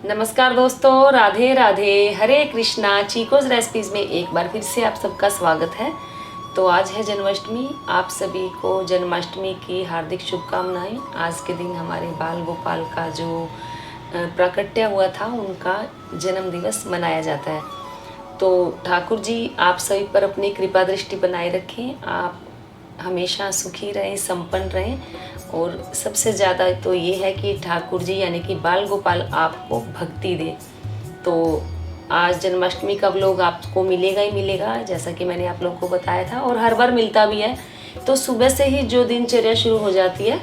नमस्कार दोस्तों, राधे राधे, हरे कृष्णा। चीकोज रेसिपीज़ में एक बार फिर से आप सबका स्वागत है। तो आज है जन्माष्टमी। आप सभी को जन्माष्टमी की हार्दिक शुभकामनाएं। आज के दिन हमारे बाल गोपाल का जो प्राकट्य हुआ था, उनका जन्म दिवस मनाया जाता है। तो ठाकुर जी आप सभी पर अपनी कृपा दृष्टि बनाए रखें। आप हमेशा सुखी रहें, संपन्न रहें। और सबसे ज़्यादा तो ये है कि ठाकुर जी यानी कि बाल गोपाल आपको भक्ति दे। तो आज जन्माष्टमी का व्लॉग आपको मिलेगा ही मिलेगा, जैसा कि मैंने आप लोगों को बताया था, और हर बार मिलता भी है। तो सुबह से ही जो दिनचर्या शुरू हो जाती है,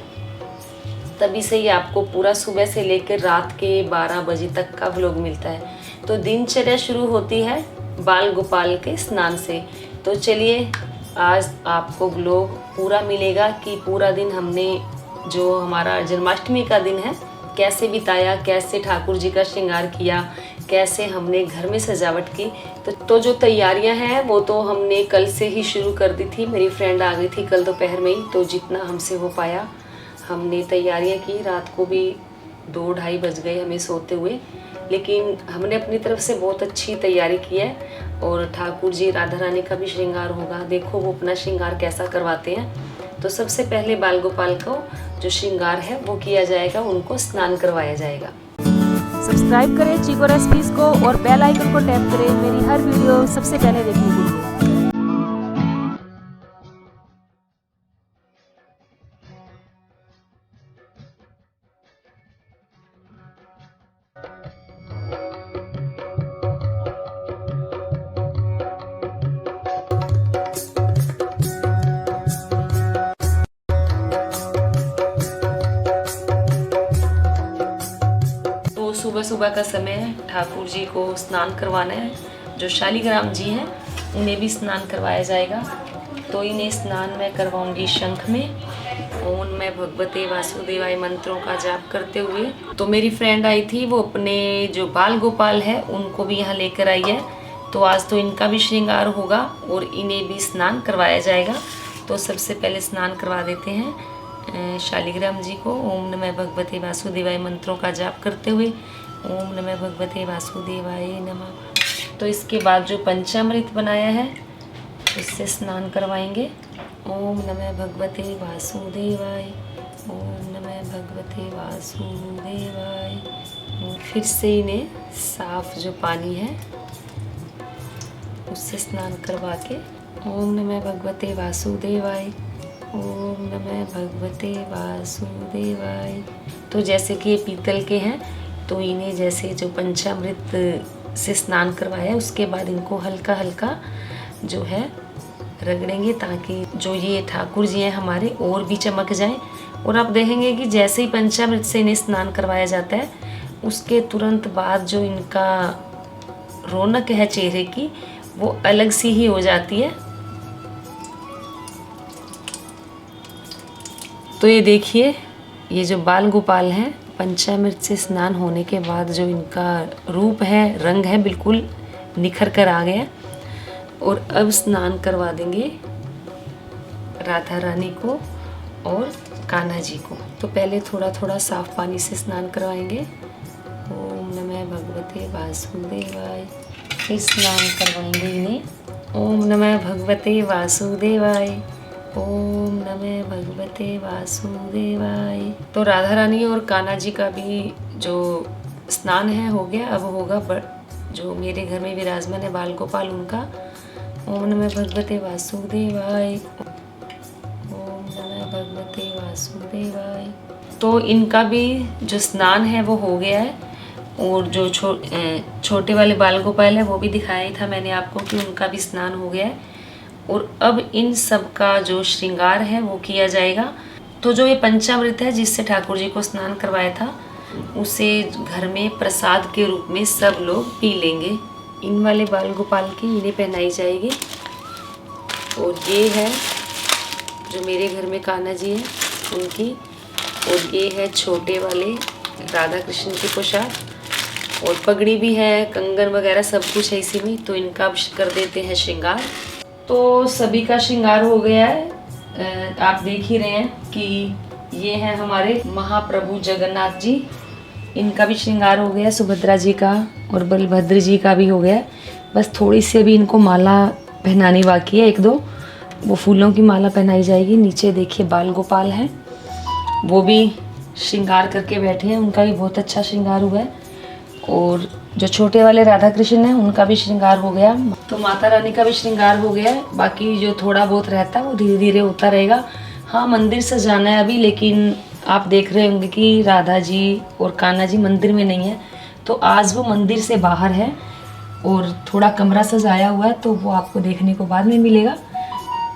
तभी से ही आपको पूरा सुबह से लेकर रात के 12 बजे तक का व्लॉग मिलता है। तो दिनचर्या शुरू होती है बाल गोपाल के स्नान से। तो चलिए, आज आपको व्लॉग पूरा मिलेगा कि पूरा दिन हमने जो हमारा जन्माष्टमी का दिन है कैसे बिताया, कैसे ठाकुर जी का श्रृंगार किया, कैसे हमने घर में सजावट की। तो जो तैयारियां हैं वो तो हमने कल से ही शुरू कर दी थी। मेरी फ्रेंड आ गई थी कल दोपहर में ही, तो जितना हमसे हो पाया हमने तैयारियां की। रात को भी 2-2:30 बज गए हमें सोते हुए, लेकिन हमने अपनी तरफ से बहुत अच्छी तैयारी की है। और ठाकुर जी राधा रानी का भी श्रृंगार होगा। देखो वो अपना श्रृंगार कैसा करवाते हैं। तो सबसे पहले बाल गोपाल को जो श्रृंगार है वो किया जाएगा, उनको स्नान करवाया जाएगा। सब्सक्राइब करें चीको रेसिपीज को और बेल आइकन को टैप करें मेरी हर वीडियो सबसे पहले देखने के लिए। सुबह सुबह का समय है, ठाकुर जी को स्नान करवाना है। जो शालिग्राम जी हैं उन्हें भी स्नान करवाया जाएगा। तो इन्हें स्नान मैं करवाऊंगी शंख में। ओम मैं भगवते वासुदेवाय मंत्रों का जाप करते हुए। तो मेरी फ्रेंड आई थी, वो अपने जो बाल गोपाल है उनको भी यहाँ लेकर आई है। तो आज तो इनका भी श्रृंगार होगा और इन्हें भी स्नान करवाया जाएगा। तो सबसे पहले स्नान करवा देते हैं शालिग्राम जी को। ओम नमः भगवते वासुदेवाय मंत्रों का जाप करते हुए ओम नमः भगवते वासुदेवाय नमः। तो इसके बाद जो पंचामृत बनाया है उससे स्नान करवाएंगे। ओम नमः भगवते वासुदेवाय, ओम नमः भगवते वासुदेवाय। और फिर से इन्हें साफ जो पानी है उससे स्नान करवा के ओम नमः भगवते वासुदेवाय, ओम नमः भगवते वासुदेवाय। तो जैसे कि ये पीतल के हैं, तो इन्हें जैसे जो पंचामृत से स्नान करवाया उसके बाद इनको हल्का हल्का जो है रगड़ेंगे, ताकि जो ये ठाकुर जी हैं हमारे और भी चमक जाएं। और आप देखेंगे कि जैसे ही पंचामृत से इन्हें स्नान करवाया जाता है, उसके तुरंत बाद जो इनका रौनक है चेहरे की, वो अलग सी ही हो जाती है। तो ये देखिए, ये जो बाल गोपाल हैं, पंचामृत से स्नान होने के बाद जो इनका रूप है, रंग है, बिल्कुल निखर कर आ गया। और अब स्नान करवा देंगे राधा रानी को और कान्हा जी को। तो पहले थोड़ा थोड़ा साफ पानी से स्नान करवाएंगे। ओम नमः भगवते वासुदेवाय। फिर स्नान करवाएंगे इन्हें। ओम नमः भगवते वासुदेवाय, ओम नमः भगवते वासुदेवाय। तो राधा रानी और कान्हा जी का भी जो स्नान है हो गया। अब होगा जो मेरे घर में विराजमान है बाल गोपाल, उनका। ओम नमः भगवते वासुदेवाय, ओम नमः भगवते वासुदेवाय। तो इनका भी जो स्नान है वो हो गया है। और जो छोटे वाले बाल गोपाल है वो भी दिखाया ही था मैंने आपको कि उनका भी स्नान हो गया है। और अब इन सब का जो श्रृंगार है वो किया जाएगा। तो जो ये पंचामृत है जिससे ठाकुर जी को स्नान करवाया था, उसे घर में प्रसाद के रूप में सब लोग पी लेंगे। इन वाले बाल गोपाल की इन्हें पहनाई जाएगी। और ये है जो मेरे घर में कान्हा जी है उनकी। और ये है छोटे वाले राधा कृष्ण की पोशाक, और पगड़ी भी है, कंगन वगैरह सब कुछ है इसी में। तो इनका कर देते हैं श्रृंगार। तो सभी का श्रृंगार हो गया है। आप देख ही रहे हैं कि ये हैं हमारे महाप्रभु जगन्नाथ जी। इनका भी श्रृंगार हो गया, सुभद्रा जी का और बलभद्र जी का भी हो गया। बस थोड़ी सी अभी इनको माला पहनानी बाकी है, 1-2 वो फूलों की माला पहनाई जाएगी। नीचे देखिए बाल गोपाल हैं, वो भी श्रृंगार करके बैठे हैं, उनका भी बहुत अच्छा श्रृंगार हुआ है। और जो छोटे वाले राधा कृष्ण हैं उनका भी श्रृंगार हो गया। तो माता रानी का भी श्रृंगार हो गया है, बाकी जो थोड़ा बहुत रहता है वो धीरे धीरे होता रहेगा। हाँ, मंदिर सजाना है अभी, लेकिन आप देख रहे होंगे कि राधा जी और कान्हा जी मंदिर में नहीं है, तो आज वो मंदिर से बाहर है और थोड़ा कमरा सजाया हुआ है, तो वो आपको देखने को बाद में मिलेगा।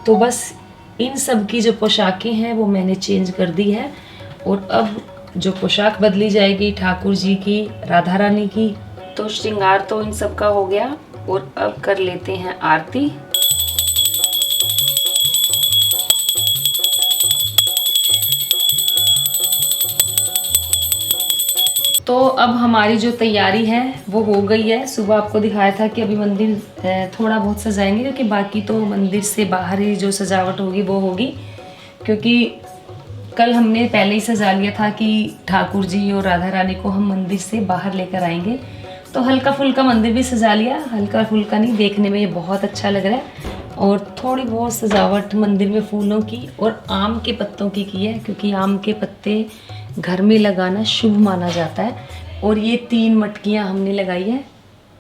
तो बस इन सब की जो पोशाकें हैं वो मैंने चेंज कर दी है, और अब जो पोशाक बदली जाएगी ठाकुर जी की, राधा रानी की। तो श्रृंगार तो इन सब का हो गया, और अब कर लेते हैं आरती। तो अब हमारी जो तैयारी है वो हो गई है। सुबह आपको दिखाया था कि अभी मंदिर थोड़ा बहुत सजाएंगे, क्योंकि बाकी तो मंदिर से बाहर ही जो सजावट होगी वो होगी, क्योंकि कल हमने पहले ही सजा लिया था कि ठाकुर जी और राधा रानी को हम मंदिर से बाहर लेकर आएंगे। तो हल्का फुल्का मंदिर भी सजा लिया, हल्का फुल्का नहीं, देखने में ये बहुत अच्छा लग रहा है। और थोड़ी बहुत सजावट मंदिर में फूलों की और आम के पत्तों की है, क्योंकि आम के पत्ते घर में लगाना शुभ माना जाता है। और ये 3 मटकियाँ हमने लगाई है,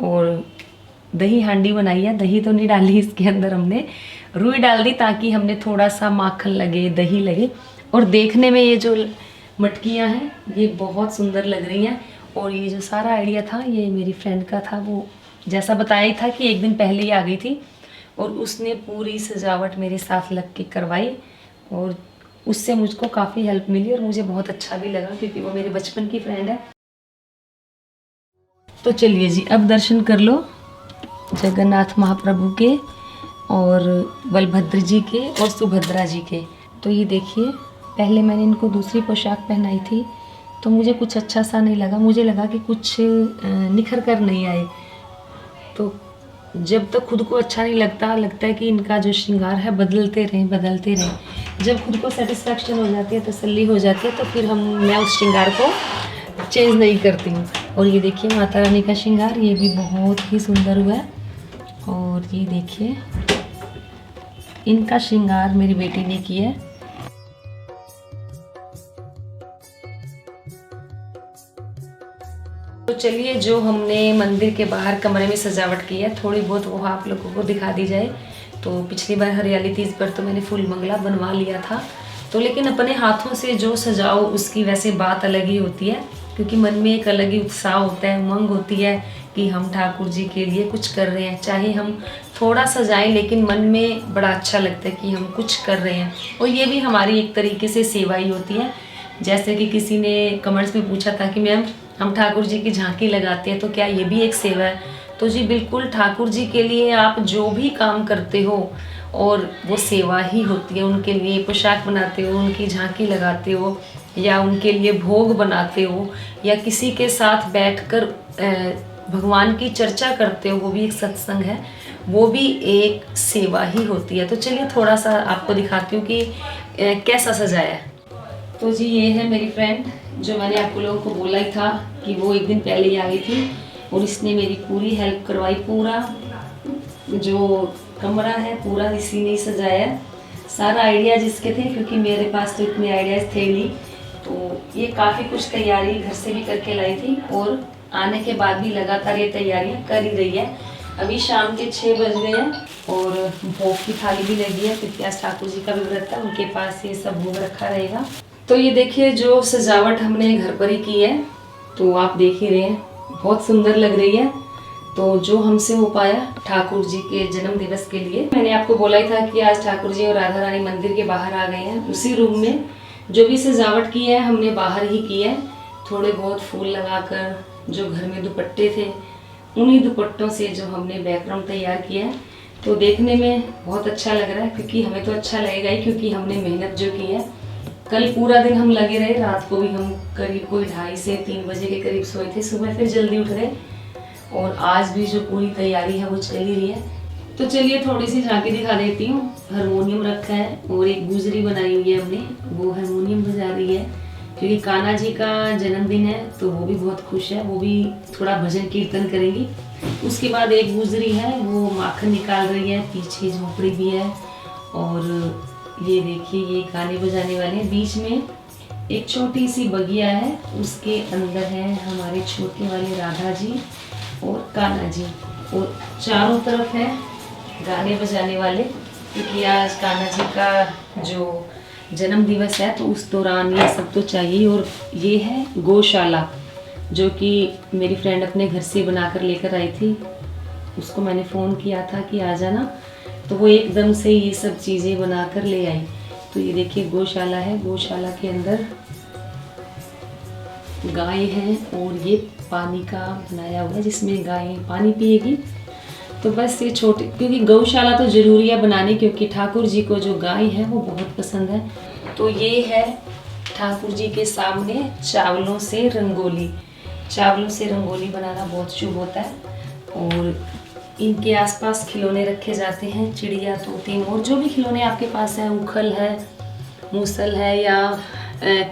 और दही हांडी बनाई है। दही तो नहीं डाली इसके अंदर, हमने रुई डाल दी ताकि हमने थोड़ा सा माखन लगे, दही लगे। और देखने में ये जो मटकियाँ हैं ये बहुत सुंदर लग रही हैं। और ये जो सारा आइडिया था ये मेरी फ्रेंड का था, वो जैसा बताया ही था कि 1 दिन पहले ही आ गई थी, और उसने पूरी सजावट मेरे साथ लग के करवाई, और उससे मुझको काफ़ी हेल्प मिली और मुझे बहुत अच्छा भी लगा, क्योंकि वो मेरे बचपन की फ्रेंड है। तो चलिए जी, अब दर्शन कर लो जगन्नाथ महाप्रभु के और बलभद्र जी के और सुभद्रा जी के। तो ये देखिए, पहले मैंने इनको दूसरी पोशाक पहनाई थी तो मुझे कुछ अच्छा सा नहीं लगा, मुझे लगा कि कुछ निखर कर नहीं आए। तो जब तक खुद को अच्छा नहीं लगता है कि इनका जो श्रृंगार है बदलते रहें। जब खुद को सेटिस्फैक्शन हो जाती है, तसल्ली हो जाती है, तो फिर मैं उस श्रृंगार को चेंज नहीं करती हूँ। और ये देखिए माता रानी का श्रृंगार, ये भी बहुत ही सुंदर हुआ है। और ये देखिए इनका श्रृंगार मेरी बेटी ने किया है। तो चलिए, जो हमने मंदिर के बाहर कमरे में सजावट की है थोड़ी बहुत वो आप लोगों को दिखा दी जाए। तो पिछली बार हरियाली तीज पर तो मैंने फूल मंगला बनवा लिया था, तो लेकिन अपने हाथों से जो सजाओ उसकी वैसे बात अलग ही होती है, क्योंकि मन में एक अलग ही उत्साह होता है, उमंग होती है कि हम ठाकुर जी के लिए कुछ कर रहे हैं। चाहे हम थोड़ा सजाएं, लेकिन मन में बड़ा अच्छा लगता है कि हम कुछ कर रहे हैं। और ये भी हमारी एक तरीके से सेवा ही होती है। जैसे कि किसी ने कमेंट्स में पूछा था कि मैम हम ठाकुर जी की झांकी लगाते हैं तो क्या ये भी एक सेवा है? तो जी बिल्कुल, ठाकुर जी के लिए आप जो भी काम करते हो और वो सेवा ही होती है। उनके लिए पोशाक बनाते हो, उनकी झांकी लगाते हो, या उनके लिए भोग बनाते हो, या किसी के साथ बैठकर भगवान की चर्चा करते हो, वो भी एक सत्संग है, वो भी एक सेवा ही होती है। तो चलिए थोड़ा सा आपको दिखाती हूँ कि कैसा सजाया है। तो जी ये है मेरी फ्रेंड, जो मैंने आप लोगों को बोला ही था कि वो 1 दिन पहले ही आ गई थी, और इसने मेरी पूरी हेल्प करवाई। पूरा जो कमरा है पूरा इसी ने सजाया। सारा आइडिया जिसके थे, क्योंकि मेरे पास तो इतने आइडियाज़ थे नहीं, तो ये काफ़ी कुछ तैयारी घर से भी करके लाई थी, और आने के बाद भी लगातार ये तैयारियां कर ही रही है। अभी शाम के 6 बज गए हैं, और भोग की थाली भी लगी है, क्योंकि आज ठाकुर जी का भी व्रत है, उनके पास ये सब भोग रखा रहेगा। तो ये देखिए जो सजावट हमने घर पर ही की है, तो आप देख ही रहे हैं, बहुत सुंदर लग रही है। तो जो हमसे हो पाया ठाकुर जी के जन्म दिवस के लिए, मैंने आपको बोला ही था कि आज ठाकुर जी और राधा रानी मंदिर के बाहर आ गए हैं। उसी रूम में जो भी सजावट की है हमने बाहर ही की है, थोड़े बहुत फूल लगाकर। जो घर में दुपट्टे थे उन्हीं दुपट्टों से जो हमने बैकग्राउंड तैयार किया है, तो देखने में बहुत अच्छा लग रहा है, क्योंकि हमें तो अच्छा लगेगा ही, क्योंकि हमने मेहनत जो की है। कल पूरा दिन हम लगे रहे, रात को भी हम करीब कोई 2:30 से 3 बजे के करीब सोए थे, सुबह फिर जल्दी उठ गए, और आज भी जो पूरी तैयारी है वो चल ही रही है। तो चलिए थोड़ी सी झांकी दिखा देती हूँ। हारमोनियम रखा है और एक गुजरी बनाई हुई है हमने, वो हारमोनियम बजा रही है। क्योंकि कान्हा जी का जन्मदिन है तो वो भी बहुत खुश है, वो भी थोड़ा भजन कीर्तन करेंगी। उसके बाद एक गुजरी है, वो माखन निकाल रही है, पीछे झोपड़ी भी है। और ये देखिए, ये गाने बजाने वाले हैं। बीच में एक छोटी सी बगिया है, उसके अंदर है हमारे छोटे वाले राधा जी और कान्हा जी, और चारों तरफ है गाने बजाने वाले, क्योंकि आज कान्हा जी का जो जन्म दिवस है तो उस दौरान ये सब तो चाहिए। और ये है गौशाला, जो कि मेरी फ्रेंड अपने घर से बना कर लेकर आई थी। उसको मैंने फ़ोन किया था कि आ जाना, तो वो एकदम से ये सब चीज़ें बना कर ले आई। तो ये देखिए गौशाला है, गौशाला के अंदर गाय हैं और ये पानी का बनाया हुआ है जिसमें गाय पानी पिएगी। तो बस ये छोटे, क्योंकि गौशाला तो ज़रूरी है बनानी, क्योंकि ठाकुर जी को जो गाय है वो बहुत पसंद है। तो ये है ठाकुर जी के सामने चावलों से रंगोली। चावलों से रंगोली बनाना बहुत शुभ होता है। और इनके आसपास खिलौने रखे जाते हैं, चिड़िया, तोते, मोर, जो भी खिलौने आपके पास है, उखल है, मूसल है, या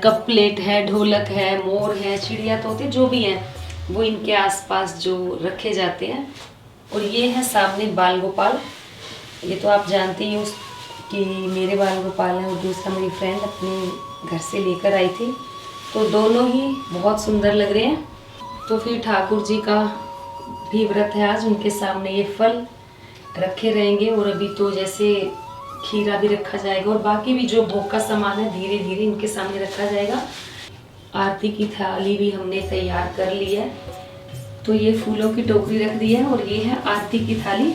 कप प्लेट है, ढोलक है, मोर है, चिड़िया, तोते, जो भी हैं वो इनके आसपास जो रखे जाते हैं। और ये है सामने बाल गोपाल। ये तो आप जानते ही हो कि मेरे बाल गोपाल हैं, और दूसरा मेरी फ्रेंड अपने घर से लेकर आई थी। तो दोनों ही बहुत सुंदर लग रहे हैं। तो फिर ठाकुर जी का भी व्रत है आज, उनके सामने ये फल रखे रहेंगे। और अभी तो जैसे खीरा भी रखा जाएगा, और बाकी भी जो भोग का सामान है धीरे धीरे इनके सामने रखा जाएगा। आरती की थाली भी हमने तैयार कर ली है। तो ये फूलों की टोकरी रख दी है, और ये है आरती की थाली।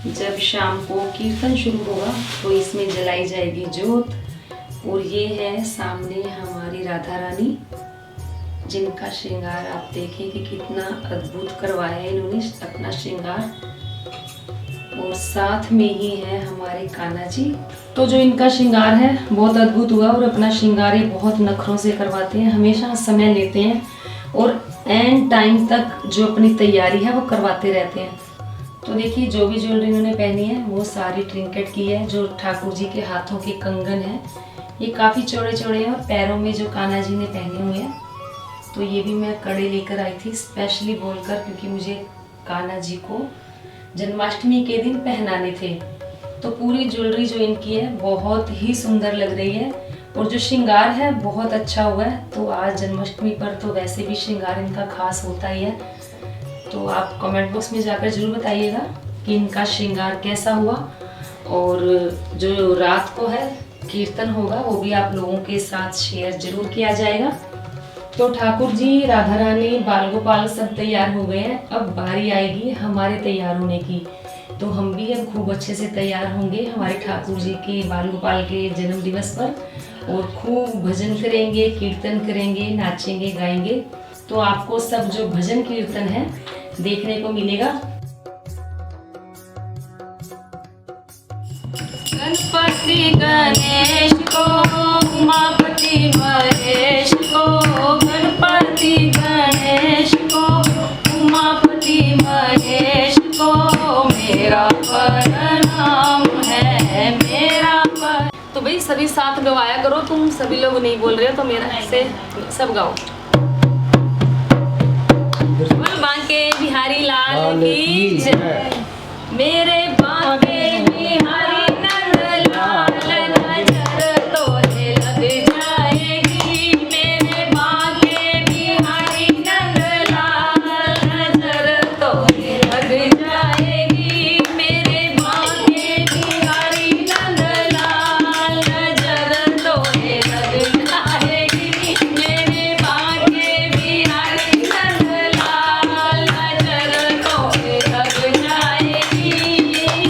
जब शाम को कीर्तन शुरू होगा तो इसमें जलाई जाएगी जोत। और ये है सामने हमारी राधा रानी, जिनका श्रृंगार आप देखें कि कितना अद्भुत करवाया है इन्होंने अपना श्रृंगार। और साथ में ही है हमारे कान्हा जी। तो जो इनका श्रृंगार है बहुत अद्भुत हुआ, और अपना श्रृंगार ये बहुत नखरों से करवाते हैं, हमेशा समय लेते हैं, और एंड टाइम तक जो अपनी तैयारी है वो करवाते रहते हैं। तो देखिए, जो भी ज्वेलरी इन्होंने पहनी है वो सारी ट्रिंकेट की है। जो ठाकुर जी के हाथों के कंगन है ये काफ़ी चौड़े चौड़े हैं, और पैरों में जो कान्हा जी ने पहने हुए हैं, तो ये भी मैं कड़े लेकर आई थी स्पेशली बोलकर, क्योंकि मुझे कान्हा जी को जन्माष्टमी के दिन पहनाने थे। तो पूरी ज्वेलरी जो इनकी है बहुत ही सुंदर लग रही है, और जो श्रृंगार है बहुत अच्छा हुआ है। तो आज जन्माष्टमी पर तो वैसे भी श्रृंगार इनका खास होता ही है। तो आप कमेंट बॉक्स में जाकर जरूर बताइएगा कि इनका श्रृंगार कैसा हुआ। और जो रात को है कीर्तन होगा वो भी आप लोगों के साथ शेयर जरूर किया जाएगा। तो ठाकुर जी, राधा रानी, बाल गोपाल सब तैयार हो गए हैं। अब बारी आएगी हमारे तैयार होने की। तो हम भी अब खूब अच्छे से तैयार होंगे हमारे ठाकुर जी के, बाल गोपाल के जन्म दिवस पर, और खूब भजन करेंगे, कीर्तन करेंगे, नाचेंगे, गाएंगे। तो आपको सब जो भजन कीर्तन है देखने को मिलेगा। गणपति गणेश को, उमापति महेश को, गणपति गणेश को, उमापति महेश को, मेरा प्रणाम है, मेरा पर। तो भाई सभी साथ गवाया करो, तुम सभी लोग नहीं बोल रहे हो तो मेरा से सब गाओ। बांके बिहारी लाल की जय, मेरे बांके बिहारी नंद लाल, नजर तोरे लग जाएगी, मेरे बांके बिहारी नंद लाल, नजर तोरे लग जाएगी, मेरे बांके बिहारी नंद लाल, नजर तोरे लग जाएगी, मेरे बांके बिहारी नंद लाल, नजर तोरे लग जाएगी।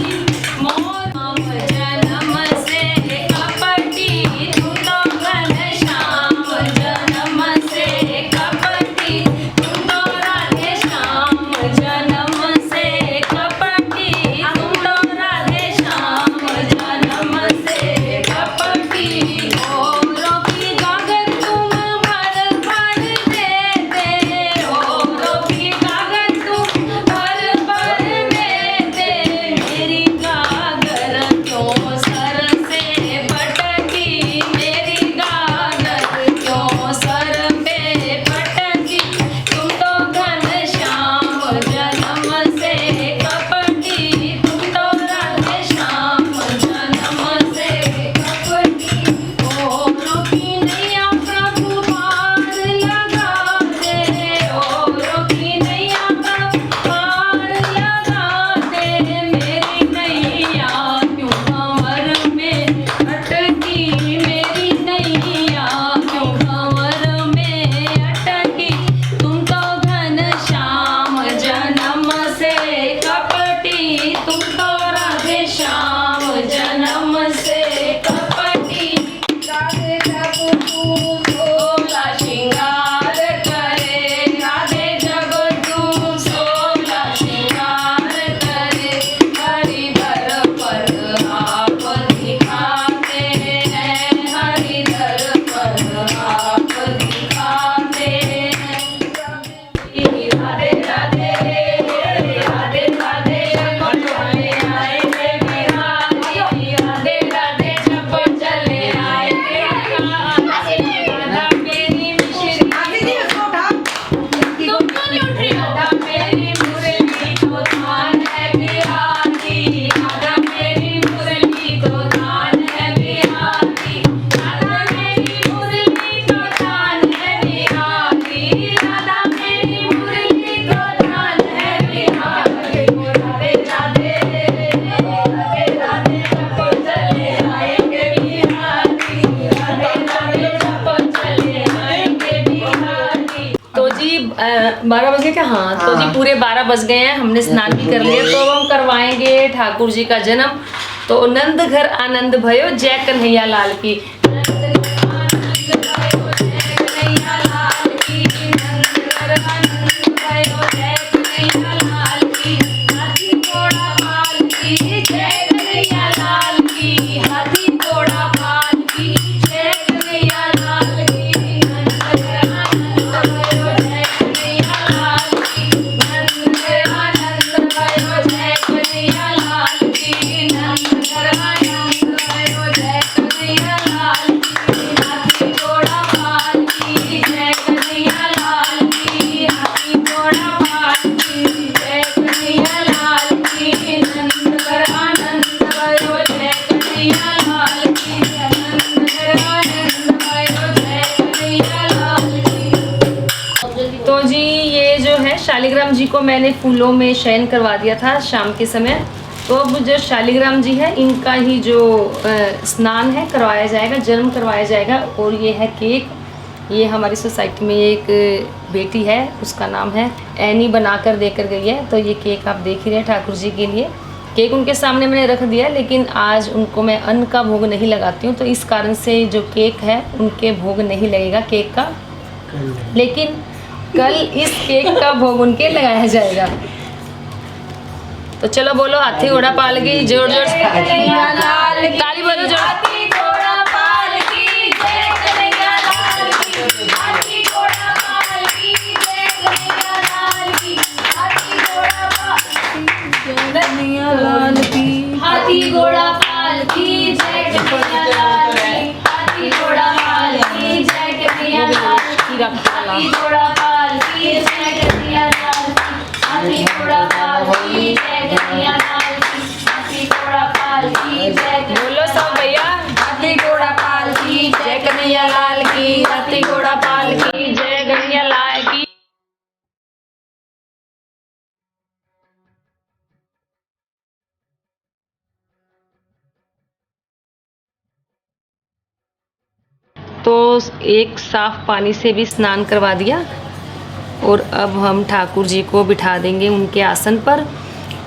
12 बज गए क्या? हाँ, तो जी पूरे 12 बज गए हैं, हमने स्नान भी कर लिया। तो अब हम करवाएंगे ठाकुर जी का जन्म। तो नंद घर आनंद भयो, जय कन्हैया लाल की। तो जी ये जो है शालिग्राम जी को मैंने फूलों में शयन करवा दिया था शाम के समय। तो अब जो शालिग्राम जी है इनका ही जो स्नान है करवाया जाएगा, जन्म करवाया जाएगा। और ये है केक, ये हमारी सोसाइटी में एक बेटी है, उसका नाम है एनी, बनाकर देकर गई है। तो ये केक आप देख ही रहे हैं ठाकुर जी के लिए। केक उनके सामने मैंने रख दिया, लेकिन आज उनको मैं अन्न का भोग नहीं लगाती हूँ, तो इस कारण से जो केक है उनके भोग नहीं लगेगा केक का, लेकिन कल इस केक का भोग उनके लगाया जाएगा। तो चलो बोलो हाथी घोड़ा पाल की, जोर जोर से ताली बोलो जोर। हाथी घोड़ा पाल की जय कन्हैया लाल की, हाथी घोड़ा पाल की जय कन्हैया लाल की, हाथी घोड़ा पाल की जय कन्हैया लाल की, हाथी घोड़ा पाल की जय कन्हैया लाल की, हाथी घोड़ा पाल की जय कन्हैया लाल की, हाथी घोड़ा पाल की जय कन्हैया लाल की, हाथी घोड़ा पाल की जय कन्हैया लाल की, हाथी घोड़ा पाल की जय। बोलो सब भैया, हाथी घोड़ा पाल की जय कन्हैया लाल की, हाथी घोड़ा पाल की जय कन्हैया लाल की। तो एक साफ पानी से भी स्नान करवा दिया, और अब हम ठाकुर जी को बिठा देंगे उनके आसन पर।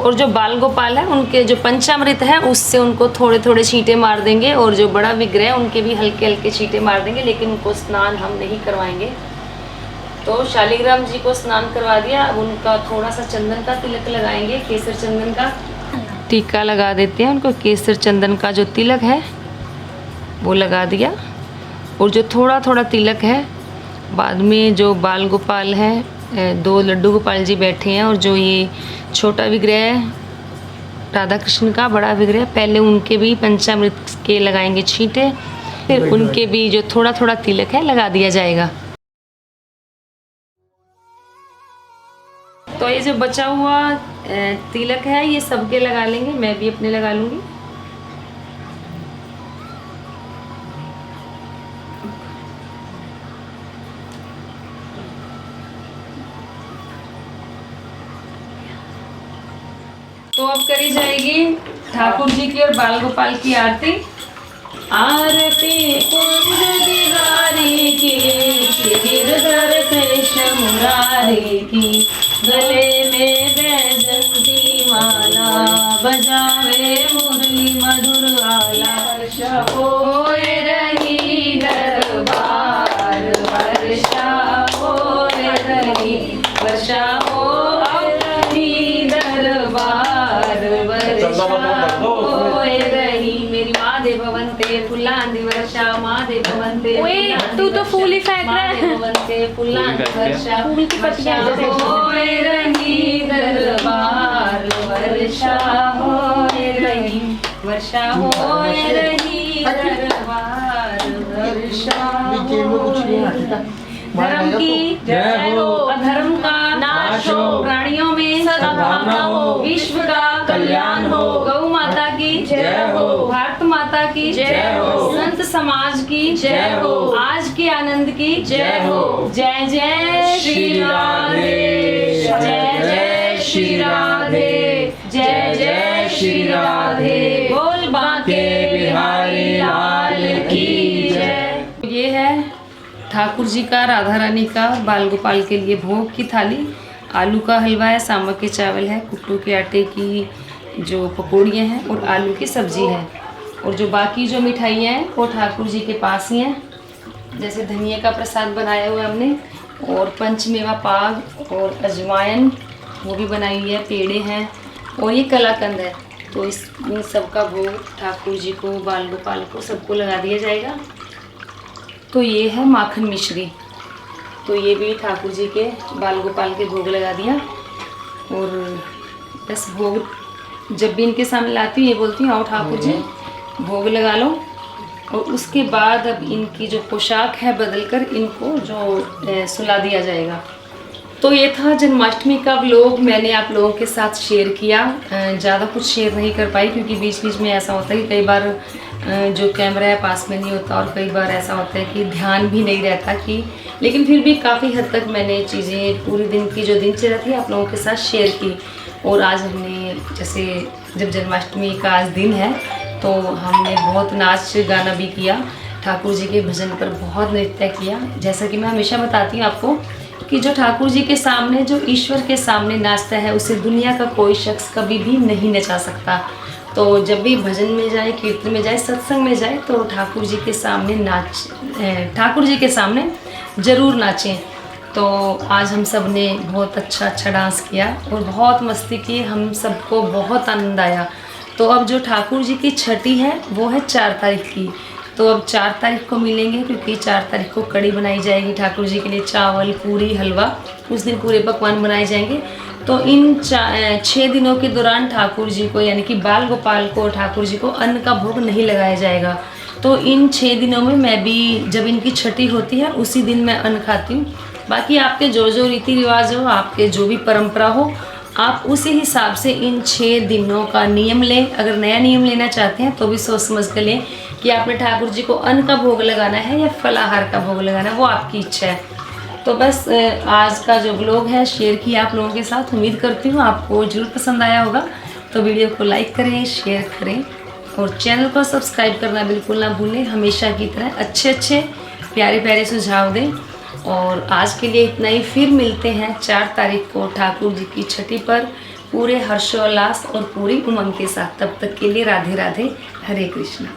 और जो बाल गोपाल है उनके जो पंचामृत है उससे उनको थोड़े थोड़े छींटे मार देंगे, और जो बड़ा विग्रह है उनके भी हल्के हल्के छींटे मार देंगे, लेकिन उनको स्नान हम नहीं करवाएंगे। तो शालिग्राम जी को स्नान करवा दिया, अब उनका थोड़ा सा चंदन का तिलक लगाएंगे, केसर चंदन का टीका लगा देते हैं उनको। केसर चंदन का जो तिलक है वो लगा दिया, और जो थोड़ा थोड़ा तिलक है बाद में जो बाल गोपाल है, 2 लड्डू गोपाल जी बैठे हैं, और जो ये छोटा विग्रह है राधा कृष्ण का, बड़ा विग्रह, पहले उनके भी पंचामृत के लगाएंगे छींटे, फिर उनके भी जो थोड़ा थोड़ा तिलक है लगा दिया जाएगा। तो ये जो बचा हुआ तिलक है ये सबके लगा लेंगे, मैं भी अपने लगा लूँगी। तो अब करी जाएगी ठाकुर जी की और बाल गोपाल की आरती। आरती कुंज बिहारी की, गिरधर कृष्ण मुरारी की, गले में बैजंती माला, बजावे मुरली मधुर आला, वर्षा होए रही दरबार, वर्षा होए रही, वर्षा होए रही दरबार, वर्षा होए रही। मेरी माँ दे भवंते फुलांदी वर्षा, माँ दे भवंते। ओए तू तो फूल ही फेंक रहा है। भवंते फुलांदी वर्षा, फूल की पत्तियां होए रही दरबार, वर्षा होए रही, वर्षा होए रही दरबार, वर्षा होए। धर्म की जय हो, अधर्म का नाश हो, प्राणियों में सद्भावना हो, विश्व का कल्याण हो, गौ माता की जय हो, भारत माता की जय हो, संत समाज की जय हो, आज के आनंद की जय हो। जय जय श्री राधे, जय जय श्री राधे, जय जय श्री राधे, बोल बांके बिहारी लाल की जय। ये है ठाकुर जी का, राधा रानी का, बाल गोपाल के लिए भोग की थाली। आलू का हलवा है, सामक के चावल है, कुट्टू के आटे की जो पकौड़ियाँ हैं और आलू की सब्ज़ी है। और जो बाकी जो मिठाइयाँ हैं वो ठाकुर जी के पास ही हैं। जैसे धनिया का प्रसाद बनाया हुआ हमने, और पंचमेवा पाग और अजवाइन वो भी बनाई हुई है, पेड़े हैं और ये कलाकंद है। तो इन सब का भोग ठाकुर जी को, बाल गोपाल को, सबको लगा दिया जाएगा। तो ये है माखन मिश्री, तो ये भी ठाकुर जी के, बाल गोपाल के भोग लगा दिया। और बस भोग जब भी इनके सामने लाती हूँ ये बोलती हूँ आओ ठाकुर जी भोग लगा लो। और उसके बाद अब इनकी जो पोशाक है बदलकर इनको जो सुला दिया जाएगा। तो ये था जन्माष्टमी का व्लॉग, मैंने आप लोगों के साथ शेयर किया। ज़्यादा कुछ शेयर नहीं कर पाई क्योंकि बीच बीच में ऐसा होता है कि कई बार जो कैमरा है पास में नहीं होता, और कई बार ऐसा होता है कि ध्यान भी नहीं रहता कि, लेकिन फिर भी काफ़ी हद तक मैंने चीज़ें पूरे दिन की जो दिनचर्या थी आप लोगों के साथ शेयर की। और आज हमने जैसे जब जन्माष्टमी का आज दिन है तो हमने बहुत नाच गाना भी किया, ठाकुर जी के भजन पर बहुत नृत्य किया। जैसा कि मैं हमेशा बताती हूँ आपको कि जो ठाकुर जी के सामने, जो ईश्वर के सामने नाचता है उसे दुनिया का कोई शख्स कभी भी नहीं नचा सकता। तो जब भी भजन में जाए, कीर्तन में जाए, सत्संग में जाए तो ठाकुर जी के सामने ठाकुर जी के सामने ज़रूर नाचें। तो आज हम सब ने बहुत अच्छा डांस किया और बहुत मस्ती की, हम सबको बहुत आनंद आया। तो अब जो ठाकुर जी की छठी है वो है 4 तारीख की। तो अब 4 तारीख को मिलेंगे क्योंकि 4 तारीख को कड़ी बनाई जाएगी ठाकुर जी के लिए, चावल, पूरी, हलवा, उस दिन पूरे पकवान बनाए जाएंगे। तो इन 6 दिनों के दौरान ठाकुर जी को, यानी कि बाल गोपाल को, ठाकुर जी को अन्न का भोग नहीं लगाया जाएगा। तो इन 6 दिनों में मैं भी, जब इनकी छठी होती है उसी दिन मैं अन्न खाती हूँ। बाकी आपके जो जो रीति रिवाज हो, आपके जो भी परंपरा हो, आप उसी हिसाब से इन 6 दिनों का नियम लें। अगर नया नियम लेना चाहते हैं तो भी सोच समझ कर लें कि आपने ठाकुर जी को अन्न का भोग लगाना है या फलाहार का भोग लगाना है, वो आपकी इच्छा है। तो बस आज का जो व्लॉग है शेयर किया आप लोगों के साथ, उम्मीद करती हूँ आपको जरूर पसंद आया होगा। तो वीडियो को लाइक करें, शेयर करें और चैनल को सब्सक्राइब करना बिल्कुल ना भूलें। हमेशा की तरह अच्छे प्यारे प्यारे सुझाव दें। और आज के लिए इतना ही, फिर मिलते हैं 4 तारीख को ठाकुर जी की छठी पर पूरे हर्षोल्लास और पूरी उमंग के साथ। तब तक के लिए राधे राधे, हरे कृष्णा।